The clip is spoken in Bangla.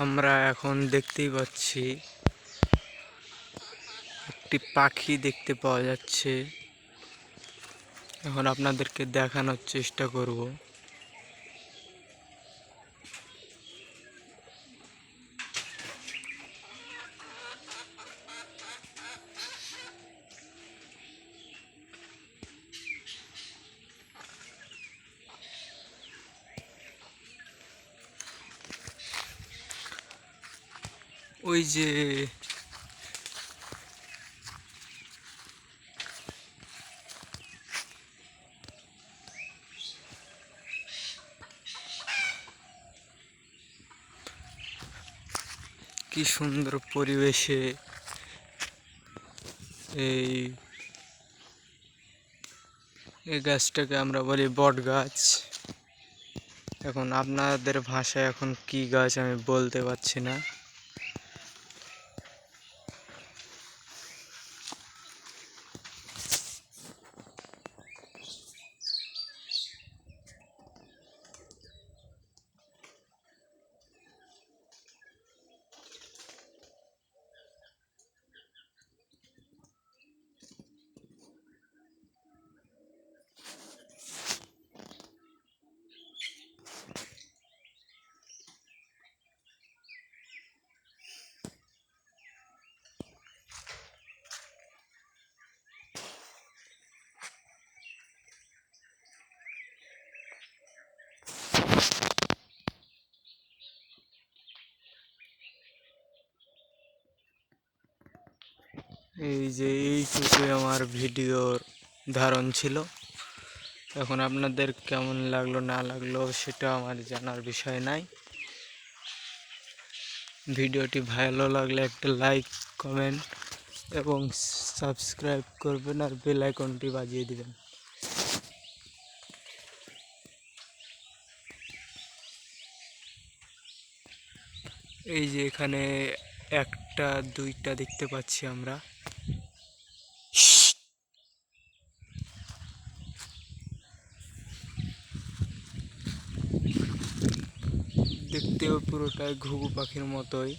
আমরা এখন দেখতেই পাচ্ছি একটি পাখি দেখতে পাওয়া যাচ্ছে। এখন আপনাদেরকে দেখানোর চেষ্টা করব। ওই যে কি সুন্দর পরিবেশে এই এই গাছটাকে আমরা বলি বট গাছ। এখন আপনাদের ভাষায় এখন কি গাছ আমি বলতে পারছি না। এই যে এইটুকুই আমার ভিডিওর ধারণ ছিল। এখন আপনাদের কেমন লাগলো না লাগলো সেটা আমার জানার বিষয় নাই। ভিডিওটি ভালো লাগলে একটা লাইক, কমেন্ট এবং সাবস্ক্রাইব করবেন আর বেল আইকনটি বাজিয়ে দিবেন। এই যে এখানে একটা দুইটা দেখতে পাচ্ছি আমরা। দেখতেও পুরোটাই ঘুঘু পাখির মতোই।